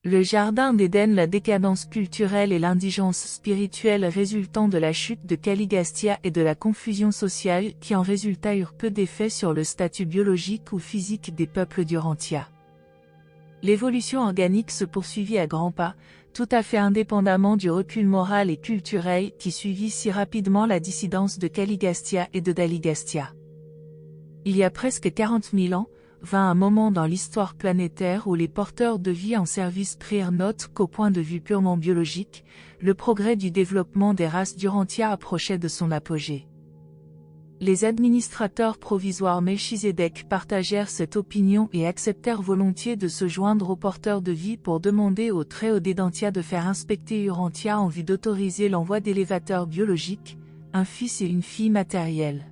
Le jardin d'Éden, la décadence culturelle et l'indigence spirituelle résultant de la chute de Caligastia et de la confusion sociale qui en résulta eurent peu d'effet sur le statut biologique ou physique des peuples d'Urantia. L'évolution organique se poursuivit à grands pas, tout à fait indépendamment du recul moral et culturel qui suivit si rapidement la dissidence de Caligastia et de Daligastia. Il y a presque 40 000 ans, vint un moment dans l'histoire planétaire où les porteurs de vie en service prirent note qu'au point de vue purement biologique, le progrès du développement des races d'Urantia approchait de son apogée. Les administrateurs provisoires Melchizedek partagèrent cette opinion et acceptèrent volontiers de se joindre aux porteurs de vie pour demander au Très-Haut d'Edentia de faire inspecter Urantia en vue d'autoriser l'envoi d'élévateurs biologiques, un fils et une fille matériels.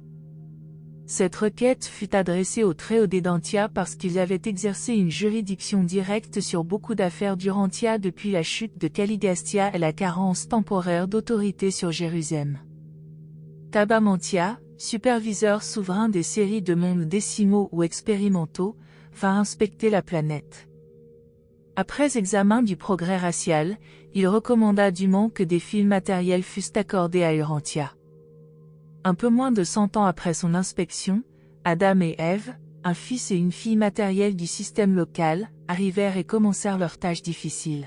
Cette requête fut adressée au Très-Haut d'Edentia parce qu'ils avaient exercé une juridiction directe sur beaucoup d'affaires d'Urantia depuis la chute de Caligastia et la carence temporaire d'autorité sur Jérusalem. Tabamantia, superviseur souverain des séries de mondes décimaux ou expérimentaux, vint inspecter la planète. Après examen du progrès racial, il recommanda dûment que des fils matériels fussent accordés à Urantia. Un peu moins de 100 ans après son inspection, Adam et Ève, un fils et une fille matériels du système local, arrivèrent et commencèrent leurs tâches difficiles.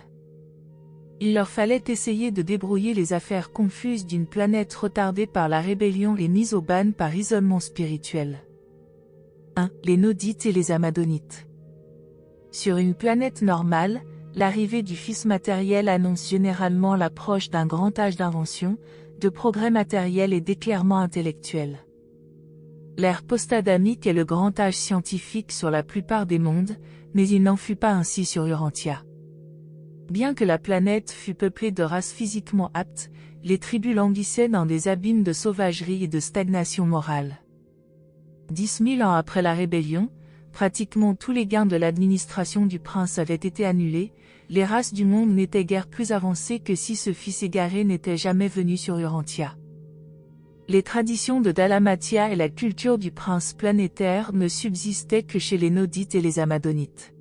Il leur fallait essayer de débrouiller les affaires confuses d'une planète retardée par la rébellion et mise au ban par isolement spirituel. 1. Les Nodites et les Amadonites. Sur une planète normale, l'arrivée du fils matériel annonce généralement l'approche d'un grand âge d'invention, de progrès matériel et d'éclairement intellectuel. L'ère post-adamique est le grand âge scientifique sur la plupart des mondes, mais il n'en fut pas ainsi sur Urantia. Bien que la planète fût peuplée de races physiquement aptes, les tribus languissaient dans des abîmes de sauvagerie et de stagnation morale. 10 000 ans après la rébellion, pratiquement tous les gains de l'administration du prince avaient été annulés, les races du monde n'étaient guère plus avancées que si ce fils égaré n'était jamais venu sur Urantia. Les traditions de Dalamatia et la culture du prince planétaire ne subsistaient que chez les Nodites et les Amadonites.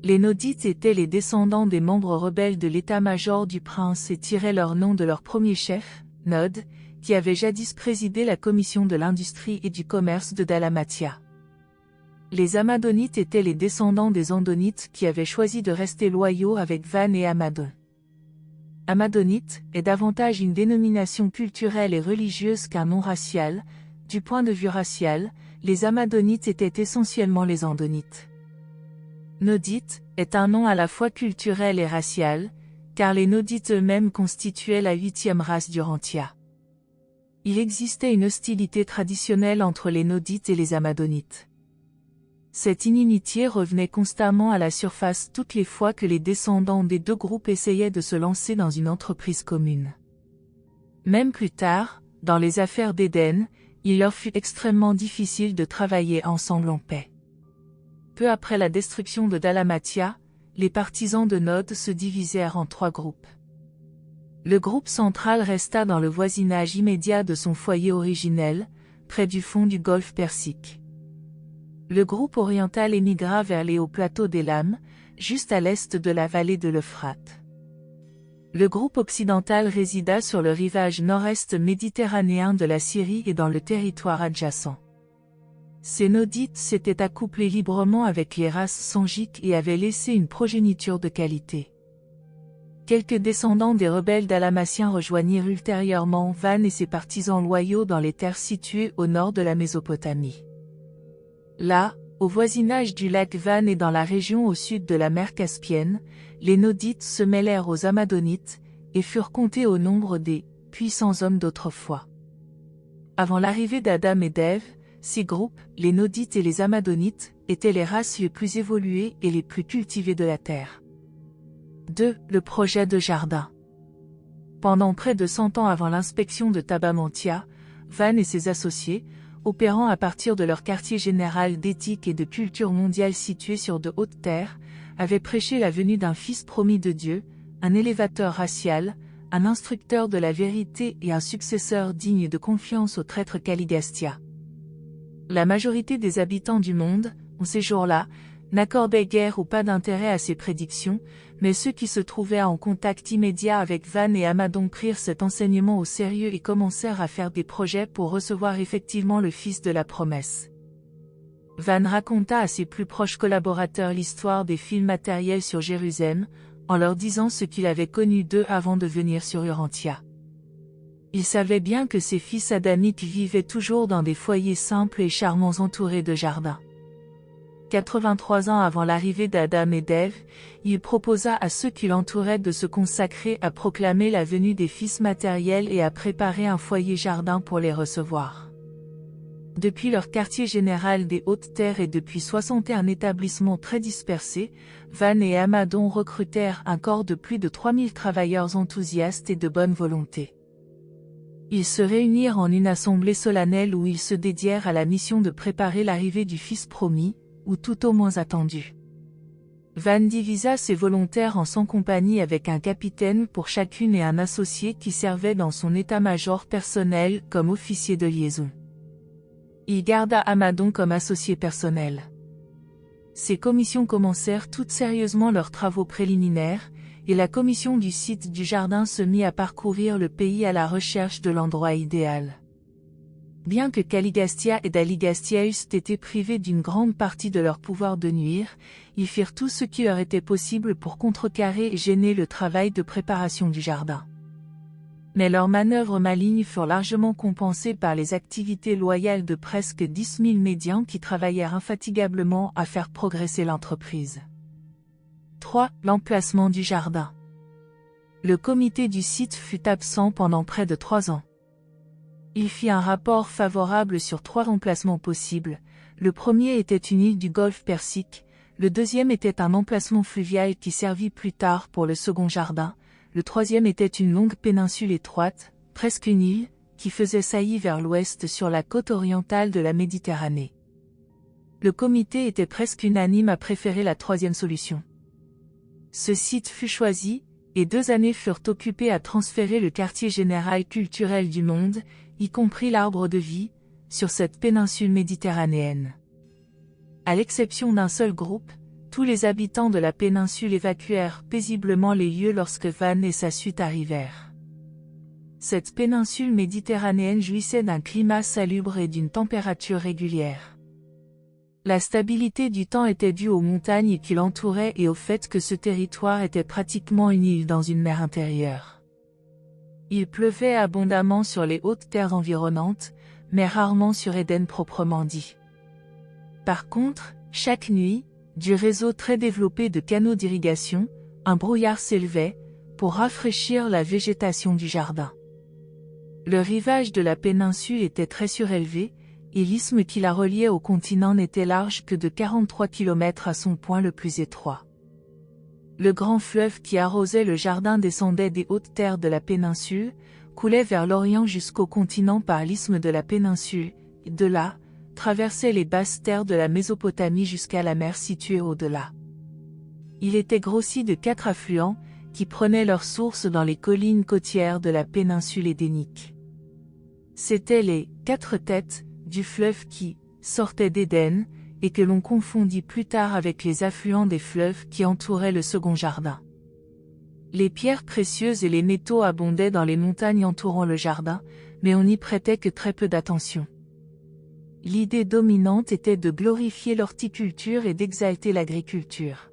Les Nodites étaient les descendants des membres rebelles de l'état-major du prince et tiraient leur nom de leur premier chef, Nod, qui avait jadis présidé la commission de l'industrie et du commerce de Dalamatia. Les Amadonites étaient les descendants des Andonites qui avaient choisi de rester loyaux avec Van et Amadon. Amadonite est davantage une dénomination culturelle et religieuse qu'un nom racial. Du point de vue racial, les Amadonites étaient essentiellement les Andonites. Nodite est un nom à la fois culturel et racial, car les Nodites eux-mêmes constituaient la 8e race d'Urantia. Il existait une hostilité traditionnelle entre les Nodites et les Amadonites. Cette inimitié revenait constamment à la surface toutes les fois que les descendants des deux groupes essayaient de se lancer dans une entreprise commune. Même plus tard, dans les affaires d'Éden, il leur fut extrêmement difficile de travailler ensemble en paix. Peu après la destruction de Dalamatia, les partisans de Nod se divisèrent en 3 groupes. Le groupe central resta dans le voisinage immédiat de son foyer originel, près du fond du golfe Persique. Le groupe oriental émigra vers les hauts plateaux d'Élam, juste à l'est de la vallée de l'Euphrate. Le groupe occidental résida sur le rivage nord-est méditerranéen de la Syrie et dans le territoire adjacent. Ces Nodites s'étaient accouplés librement avec les races sangiques et avaient laissé une progéniture de qualité. Quelques descendants des rebelles dalmatiens rejoignirent ultérieurement Van et ses partisans loyaux dans les terres situées au nord de la Mésopotamie. Là, au voisinage du lac Van et dans la région au sud de la mer Caspienne, les Nodites se mêlèrent aux Amadonites, et furent comptés au nombre des « puissants hommes d'autrefois ». Avant l'arrivée d'Adam et d'Ève, ces groupes, les Nodites et les Amadonites, étaient les races les plus évoluées et les plus cultivées de la Terre. 2. Le projet de jardin. Pendant près de 100 ans avant l'inspection de Tabamantia, Van et ses associés, opérant à partir de leur quartier général d'éthique et de culture mondiale situé sur de hautes terres, avaient prêché la venue d'un fils promis de Dieu, un élévateur racial, un instructeur de la vérité et un successeur digne de confiance au traître Caligastia. La majorité des habitants du monde, en ces jours-là, n'accordaient guère ou pas d'intérêt à ces prédictions, mais ceux qui se trouvaient en contact immédiat avec Van et Amadon prirent cet enseignement au sérieux et commencèrent à faire des projets pour recevoir effectivement le Fils de la promesse. Van raconta à ses plus proches collaborateurs l'histoire des files matérielles sur Jérusalem, en leur disant ce qu'il avait connu d'eux avant de venir sur Urantia. Il savait bien que ses fils adamiques vivaient toujours dans des foyers simples et charmants entourés de jardins. 83 ans avant l'arrivée d'Adam et d'Ève, il proposa à ceux qui l'entouraient de se consacrer à proclamer la venue des fils matériels et à préparer un foyer jardin pour les recevoir. Depuis leur quartier général des Hautes-Terres et depuis 61 établissements très dispersés, Van et Amadon recrutèrent un corps de plus de 3000 travailleurs enthousiastes et de bonne volonté. Ils se réunirent en une assemblée solennelle où ils se dédièrent à la mission de préparer l'arrivée du Fils promis, ou tout au moins attendu. Van divisa ses volontaires en 100 compagnies avec un capitaine pour chacune et un associé qui servait dans son état-major personnel comme officier de liaison. Il garda Amadon comme associé personnel. Ces commissions commencèrent toutes sérieusement leurs travaux préliminaires, et la commission du site du jardin se mit à parcourir le pays à la recherche de l'endroit idéal. Bien que Caligastia et Daligastia eussent été privés d'une grande partie de leur pouvoir de nuire, ils firent tout ce qui leur était possible pour contrecarrer et gêner le travail de préparation du jardin. Mais leurs manœuvres malignes furent largement compensées par les activités loyales de presque 10 000 médians qui travaillèrent infatigablement à faire progresser l'entreprise. 3. L'emplacement du jardin. Le comité du site fut absent pendant près de 3 ans. Il fit un rapport favorable sur 3 emplacements possibles. Le premier était une île du golfe Persique, le deuxième était un emplacement fluvial qui servit plus tard pour le second jardin, le troisième était une longue péninsule étroite, presque une île, qui faisait saillie vers l'ouest sur la côte orientale de la Méditerranée. Le comité était presque unanime à préférer la troisième solution. Ce site fut choisi, et 2 années furent occupées à transférer le quartier général culturel du monde, y compris l'arbre de vie, sur cette péninsule méditerranéenne. À l'exception d'un seul groupe, tous les habitants de la péninsule évacuèrent paisiblement les lieux lorsque Van et sa suite arrivèrent. Cette péninsule méditerranéenne jouissait d'un climat salubre et d'une température régulière. La stabilité du temps était due aux montagnes qui l'entouraient et au fait que ce territoire était pratiquement une île dans une mer intérieure. Il pleuvait abondamment sur les hautes terres environnantes, mais rarement sur Éden proprement dit. Par contre, chaque nuit, du réseau très développé de canaux d'irrigation, un brouillard s'élevait, pour rafraîchir la végétation du jardin. Le rivage de la péninsule était très surélevé, et l'isthme qui la reliait au continent n'était large que de 43 km à son point le plus étroit. Le grand fleuve qui arrosait le jardin descendait des hautes terres de la péninsule, coulait vers l'Orient jusqu'au continent par l'isthme de la péninsule, et de là, traversait les basses terres de la Mésopotamie jusqu'à la mer située au-delà. Il était grossi de 4 affluents, qui prenaient leur source dans les collines côtières de la péninsule édénique. C'étaient les 4 têtes du fleuve qui sortaient d'Éden, et que l'on confondit plus tard avec les affluents des fleuves qui entouraient le second jardin. Les pierres précieuses et les métaux abondaient dans les montagnes entourant le jardin, mais on n'y prêtait que très peu d'attention. L'idée dominante était de glorifier l'horticulture et d'exalter l'agriculture.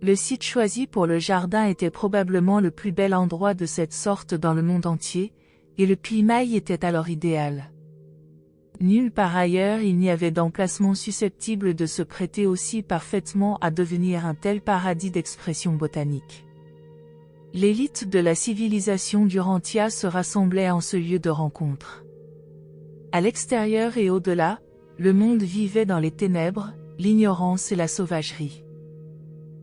Le site choisi pour le jardin était probablement le plus bel endroit de cette sorte dans le monde entier, et le climat y était alors idéal. Nulle part ailleurs il n'y avait d'emplacement susceptible de se prêter aussi parfaitement à devenir un tel paradis d'expression botanique. L'élite de la civilisation d'Urantia se rassemblait en ce lieu de rencontre. À l'extérieur et au-delà, le monde vivait dans les ténèbres, l'ignorance et la sauvagerie.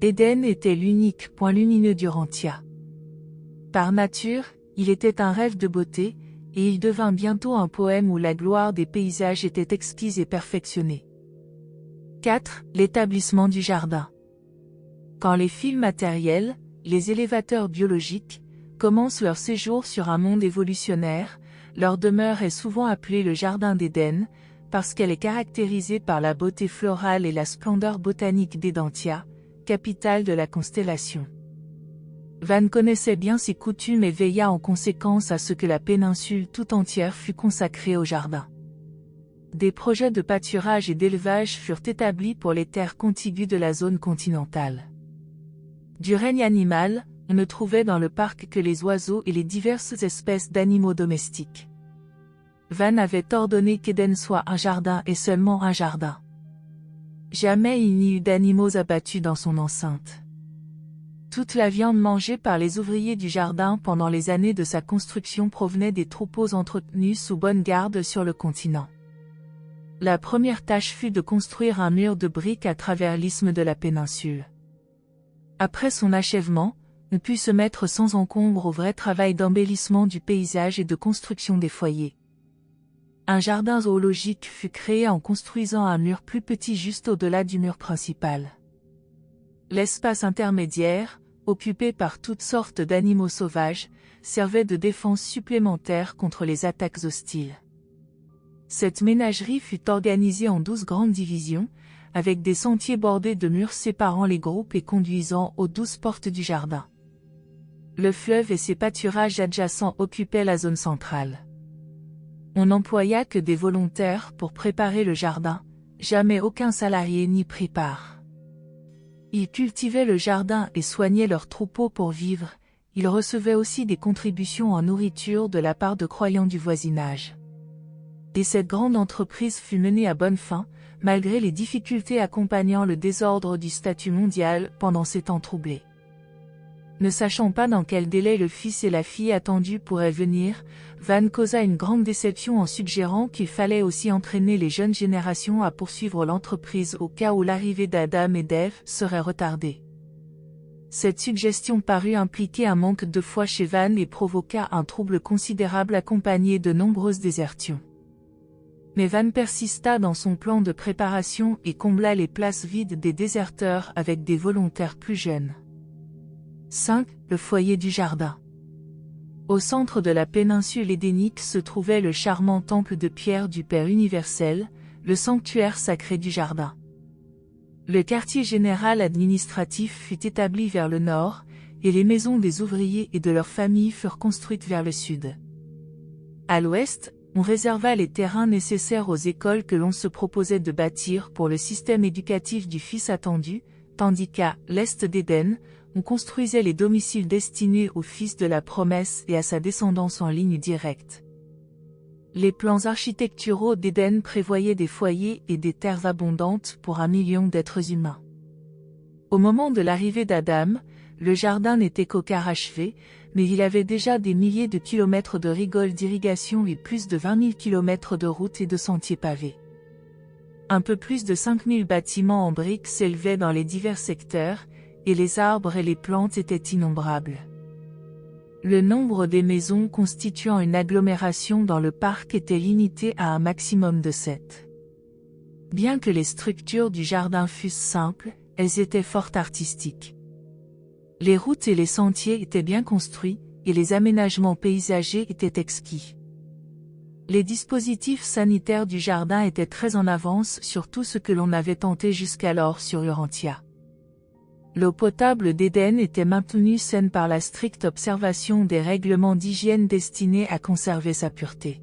Éden était l'unique point lumineux d'Urantia. Par nature, il était un rêve de beauté, et il devint bientôt un poème où la gloire des paysages était exquise et perfectionnée. 4. L'établissement du jardin. Quand les fils matériels, les élévateurs biologiques, commencent leur séjour sur un monde évolutionnaire, leur demeure est souvent appelée le jardin d'Éden, parce qu'elle est caractérisée par la beauté florale et la splendeur botanique d'Edentia, capitale de la constellation. Van connaissait bien ses coutumes et veilla en conséquence à ce que la péninsule tout entière fût consacrée au jardin. Des projets de pâturage et d'élevage furent établis pour les terres contiguës de la zone continentale. Du règne animal, on ne trouvait dans le parc que les oiseaux et les diverses espèces d'animaux domestiques. Van avait ordonné qu'Éden soit un jardin et seulement un jardin. Jamais il n'y eut d'animaux abattus dans son enceinte. Toute la viande mangée par les ouvriers du jardin pendant les années de sa construction provenait des troupeaux entretenus sous bonne garde sur le continent. La première tâche fut de construire un mur de briques à travers l'isthme de la péninsule. Après son achèvement, on put se mettre sans encombre au vrai travail d'embellissement du paysage et de construction des foyers. Un jardin zoologique fut créé en construisant un mur plus petit juste au-delà du mur principal. L'espace intermédiaire, occupé par toutes sortes d'animaux sauvages, servait de défense supplémentaire contre les attaques hostiles. Cette ménagerie fut organisée en 12 grandes divisions, avec des sentiers bordés de murs séparant les groupes et conduisant aux 12 portes du jardin. Le fleuve et ses pâturages adjacents occupaient la zone centrale. On n'employa que des volontaires pour préparer le jardin, jamais aucun salarié n'y prit part. Ils cultivaient le jardin et soignaient leurs troupeaux pour vivre, ils recevaient aussi des contributions en nourriture de la part de croyants du voisinage. Et cette grande entreprise fut menée à bonne fin, malgré les difficultés accompagnant le désordre du statut mondial pendant ces temps troublés. Ne sachant pas dans quel délai le fils et la fille attendus pourraient venir, Van causa une grande déception en suggérant qu'il fallait aussi entraîner les jeunes générations à poursuivre l'entreprise au cas où l'arrivée d'Adam et d'Ève serait retardée. Cette suggestion parut impliquer un manque de foi chez Van et provoqua un trouble considérable accompagné de nombreuses désertions. Mais Van persista dans son plan de préparation et combla les places vides des déserteurs avec des volontaires plus jeunes. 5. Le foyer du jardin. Au centre de la péninsule édénique se trouvait le charmant temple de pierre du Père universel, le sanctuaire sacré du jardin. Le quartier général administratif fut établi vers le nord, et les maisons des ouvriers et de leurs familles furent construites vers le sud. À l'ouest, on réserva les terrains nécessaires aux écoles que l'on se proposait de bâtir pour le système éducatif du Fils attendu, tandis qu'à l'est d'Éden, on construisait les domiciles destinés au Fils de la promesse et à sa descendance en ligne directe. Les plans architecturaux d'Éden prévoyaient des foyers et des terres abondantes pour 1 million d'êtres humains. Au moment de l'arrivée d'Adam, le jardin n'était qu'au quart achevé, mais il avait déjà des milliers de kilomètres de rigoles d'irrigation et plus de 20 000 kilomètres de routes et de sentiers pavés. Un peu plus de 5 000 bâtiments en briques s'élevaient dans les divers secteurs, et les arbres et les plantes étaient innombrables. Le nombre des maisons constituant une agglomération dans le parc était limité à un maximum de 7. Bien que les structures du jardin fussent simples, elles étaient fort artistiques. Les routes et les sentiers étaient bien construits, et les aménagements paysagers étaient exquis. Les dispositifs sanitaires du jardin étaient très en avance sur tout ce que l'on avait tenté jusqu'alors sur Urantia. L'eau potable d'Éden était maintenue saine par la stricte observation des règlements d'hygiène destinés à conserver sa pureté.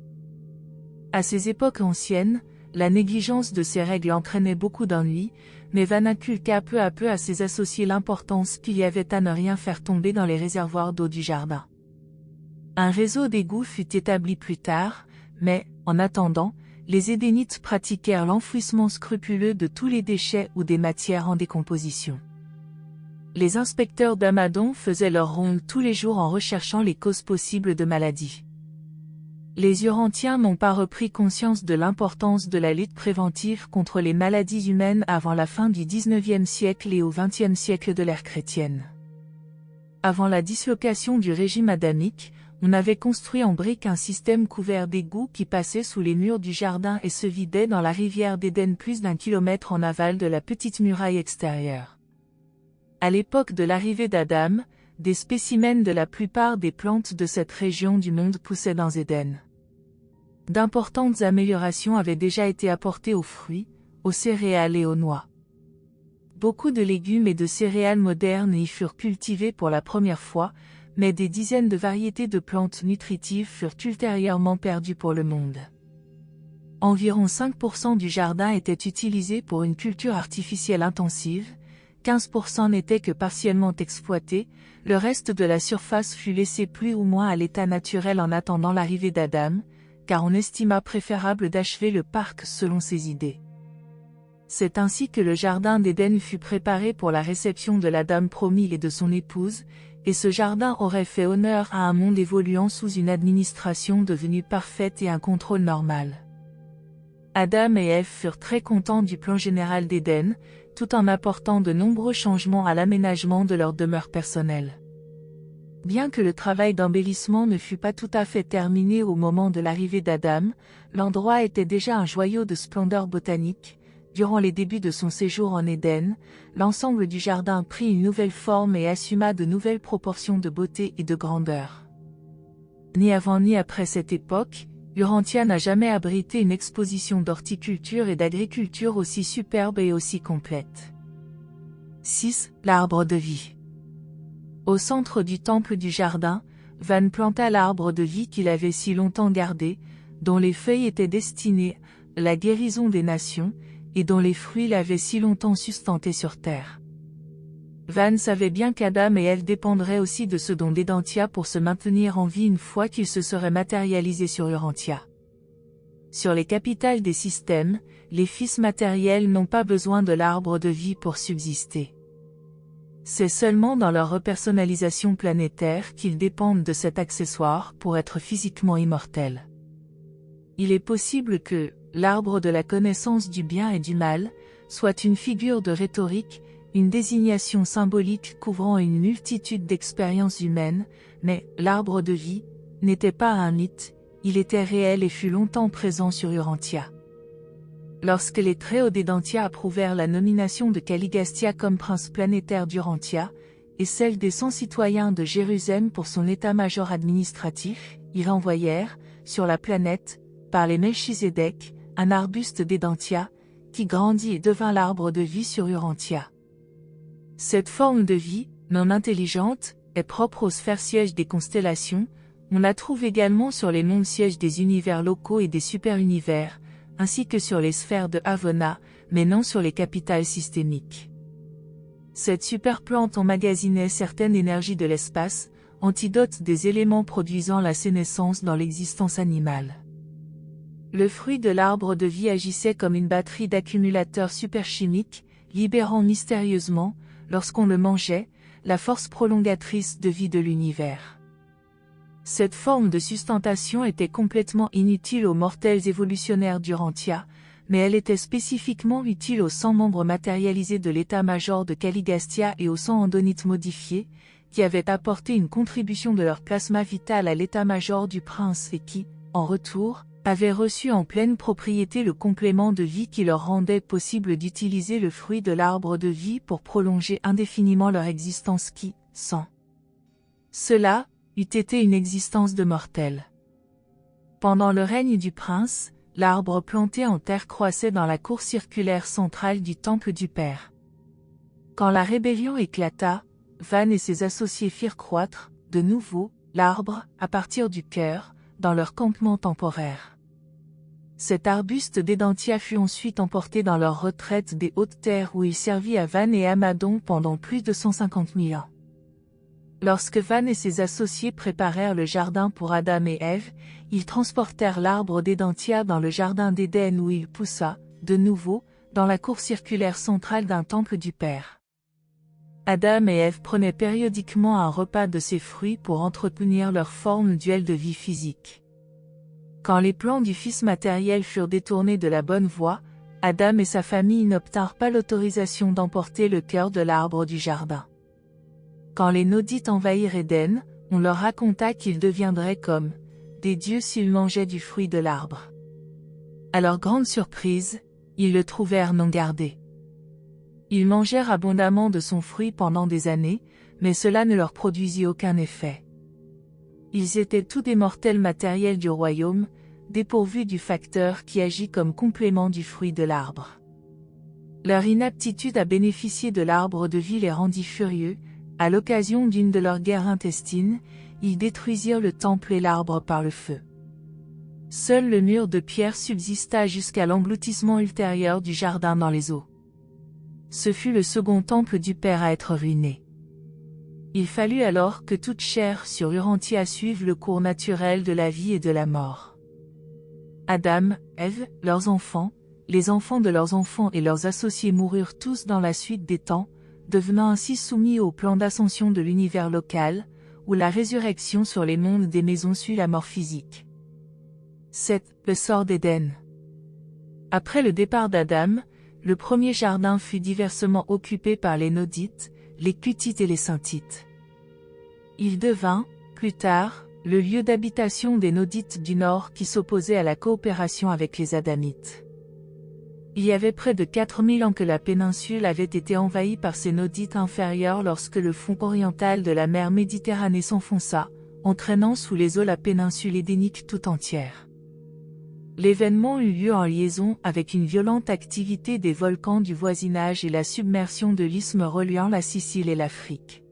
À ces époques anciennes, la négligence de ces règles entraînait beaucoup d'ennuis, mais Van inculqua peu à peu à ses associés l'importance qu'il y avait à ne rien faire tomber dans les réservoirs d'eau du jardin. Un réseau d'égouts fut établi plus tard, mais, en attendant, les Édénites pratiquèrent l'enfouissement scrupuleux de tous les déchets ou des matières en décomposition. Les inspecteurs d'Amadon faisaient leur ronde tous les jours en recherchant les causes possibles de maladies. Les Urantiens n'ont pas repris conscience de l'importance de la lutte préventive contre les maladies humaines avant la fin du XIXe siècle et au XXe siècle de l'ère chrétienne. Avant la dislocation du régime adamique, on avait construit en briques un système couvert d'égouts qui passait sous les murs du jardin et se vidait dans la rivière d'Éden plus d'1 kilomètre en aval de la petite muraille extérieure. À l'époque de l'arrivée d'Adam, des spécimens de la plupart des plantes de cette région du monde poussaient dans Éden. D'importantes améliorations avaient déjà été apportées aux fruits, aux céréales et aux noix. Beaucoup de légumes et de céréales modernes y furent cultivés pour la première fois, mais des dizaines de variétés de plantes nutritives furent ultérieurement perdues pour le monde. Environ 5% du jardin était utilisé pour une culture artificielle intensive, 15% n'était que partiellement exploité, le reste de la surface fut laissé plus ou moins à l'état naturel en attendant l'arrivée d'Adam, car on estima préférable d'achever le parc selon ses idées. C'est ainsi que le jardin d'Éden fut préparé pour la réception de l'Adam promis et de son épouse, et ce jardin aurait fait honneur à un monde évoluant sous une administration devenue parfaite et un contrôle normal. Adam et Ève furent très contents du plan général d'Éden, tout en apportant de nombreux changements à l'aménagement de leur demeure personnelle. Bien que le travail d'embellissement ne fût pas tout à fait terminé au moment de l'arrivée d'Adam, l'endroit était déjà un joyau de splendeur botanique. Durant les débuts de son séjour en Éden, l'ensemble du jardin prit une nouvelle forme et assuma de nouvelles proportions de beauté et de grandeur. Ni avant ni après cette époque, Urantia n'a jamais abrité une exposition d'horticulture et d'agriculture aussi superbe et aussi complète. 6. L'arbre de vie. Au centre du temple du jardin, Van planta l'arbre de vie qu'il avait si longtemps gardé, dont les feuilles étaient destinées à la guérison des nations, et dont les fruits l'avaient si longtemps sustenté sur terre. Van savait bien qu'Adam et Ève dépendraient aussi de ce don d'Edentia pour se maintenir en vie une fois qu'ils se seraient matérialisés sur Urantia. Sur les capitales des systèmes, les fils matériels n'ont pas besoin de l'arbre de vie pour subsister. C'est seulement dans leur repersonnalisation planétaire qu'ils dépendent de cet accessoire pour être physiquement immortels. Il est possible que l'arbre de la connaissance du bien et du mal soit une figure de rhétorique, une désignation symbolique couvrant une multitude d'expériences humaines, mais l'arbre de vie n'était pas un mythe, il était réel et fut longtemps présent sur Urantia. Lorsque les Très-Hauts d'Edentia approuvèrent la nomination de Caligastia comme prince planétaire d'Urantia, et celle des 100 citoyens de Jérusalem pour son état-major administratif, ils envoyèrent, sur la planète, par les Melchizedek, un arbuste d'Edentia, qui grandit et devint l'arbre de vie sur Urantia. Cette forme de vie, non intelligente, est propre aux sphères sièges des constellations, on la trouve également sur les mondes sièges des univers locaux et des super-univers, ainsi que sur les sphères de Havona, mais non sur les capitales systémiques. Cette superplante emmagasinait certaines énergies de l'espace, antidote des éléments produisant la sénescence dans l'existence animale. Le fruit de l'arbre de vie agissait comme une batterie d'accumulateurs superchimiques, libérant mystérieusement, lorsqu'on le mangeait, la force prolongatrice de vie de l'univers. Cette forme de sustentation était complètement inutile aux mortels évolutionnaires d'Urantia, mais elle était spécifiquement utile aux 100 membres matérialisés de l'état-major de Caligastia et aux 100 andonites modifiés, qui avaient apporté une contribution de leur plasma vital à l'état-major du prince et qui, en retour, avaient reçu en pleine propriété le complément de vie qui leur rendait possible d'utiliser le fruit de l'arbre de vie pour prolonger indéfiniment leur existence qui, sans cela, eût été une existence de mortel. Pendant le règne du prince, l'arbre planté en terre croissait dans la cour circulaire centrale du temple du Père. Quand la rébellion éclata, Van et ses associés firent croître, de nouveau, l'arbre, à partir du cœur, dans leur campement temporaire. Cet arbuste d'Edentia fut ensuite emporté dans leur retraite des hautes terres où il servit à Van et Amadon pendant plus de 150 000 ans. Lorsque Van et ses associés préparèrent le jardin pour Adam et Ève, ils transportèrent l'arbre d'Edentia dans le jardin d'Éden où il poussa, de nouveau, dans la cour circulaire centrale d'un temple du Père. Adam et Ève prenaient périodiquement un repas de ces fruits pour entretenir leur forme duelle de vie physique. Quand les plans du Fils matériel furent détournés de la bonne voie, Adam et sa famille n'obtinrent pas l'autorisation d'emporter le cœur de l'arbre du jardin. Quand les Nodites envahirent Éden, on leur raconta qu'ils deviendraient comme des dieux s'ils mangeaient du fruit de l'arbre. À leur grande surprise, ils le trouvèrent non gardé. Ils mangèrent abondamment de son fruit pendant des années, mais cela ne leur produisit aucun effet. Ils étaient tous des mortels matériels du royaume, dépourvus du facteur qui agit comme complément du fruit de l'arbre. Leur inaptitude à bénéficier de l'arbre de vie les rendit furieux. À l'occasion d'une de leurs guerres intestines, ils détruisirent le temple et l'arbre par le feu. Seul le mur de pierre subsista jusqu'à l'engloutissement ultérieur du jardin dans les eaux. Ce fut le second temple du Père à être ruiné. Il fallut alors que toute chair sur Urantia suive le cours naturel de la vie et de la mort. Adam, Ève, leurs enfants, les enfants de leurs enfants et leurs associés moururent tous dans la suite des temps, devenant ainsi soumis au plan d'ascension de l'univers local, où la résurrection sur les mondes des maisons suit la mort physique. 7. Le sort d'Éden. Après le départ d'Adam, le premier jardin fut diversement occupé par les Nodites, les Cuthites et les Sinthites. Il devint, plus tard, le lieu d'habitation des Nodites du Nord qui s'opposaient à la coopération avec les Adamites. Il y avait près de 4000 ans que la péninsule avait été envahie par ces Nodites inférieurs lorsque le fond oriental de la mer Méditerranée s'enfonça, entraînant sous les eaux la péninsule édénique tout entière. L'événement eut lieu en liaison avec une violente activité des volcans du voisinage et la submersion de l'isthme reliant la Sicile et l'Afrique.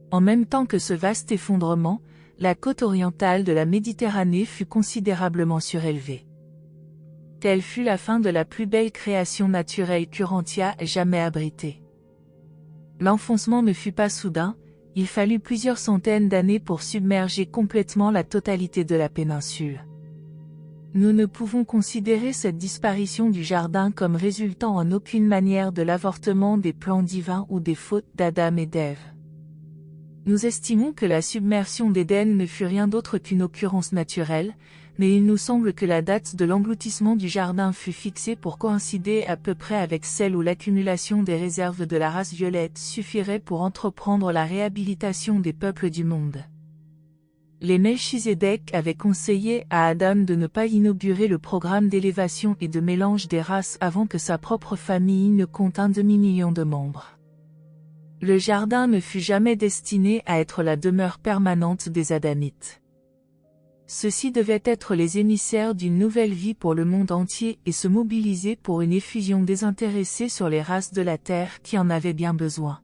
En même temps que ce vaste effondrement, la côte orientale de la Méditerranée fut considérablement surélevée. Telle fut la fin de la plus belle création naturelle qu'Urantia ait jamais abritée. L'enfoncement ne fut pas soudain, il fallut plusieurs centaines d'années pour submerger complètement la totalité de la péninsule. Nous ne pouvons considérer cette disparition du jardin comme résultant en aucune manière de l'avortement des plans divins ou des fautes d'Adam et d'Ève. Nous estimons que la submersion d'Éden ne fut rien d'autre qu'une occurrence naturelle, mais il nous semble que la date de l'engloutissement du jardin fut fixée pour coïncider à peu près avec celle où l'accumulation des réserves de la race violette suffirait pour entreprendre la réhabilitation des peuples du monde. Les Melchizedek avaient conseillé à Adam de ne pas inaugurer le programme d'élévation et de mélange des races avant que sa propre famille ne compte un demi-million de membres. Le jardin ne fut jamais destiné à être la demeure permanente des Adamites. Ceux-ci devaient être les émissaires d'une nouvelle vie pour le monde entier et se mobiliser pour une effusion désintéressée sur les races de la terre qui en avaient bien besoin.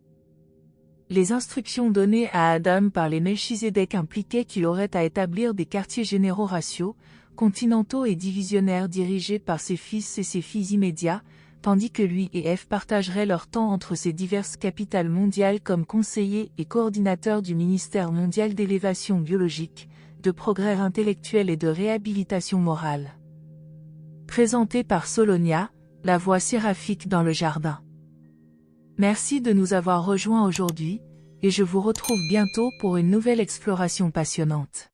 Les instructions données à Adam par les Melchizedek impliquaient qu'il aurait à établir des quartiers généraux raciaux, continentaux et divisionnaires dirigés par ses fils et ses filles immédiats, tandis que lui et Ève partageraient leur temps entre ces diverses capitales mondiales comme conseillers et coordinateurs du ministère mondial d'élévation biologique, de progrès intellectuel et de réhabilitation morale. Présenté par Solonia, la voix séraphique dans le jardin. Merci de nous avoir rejoints aujourd'hui, et je vous retrouve bientôt pour une nouvelle exploration passionnante.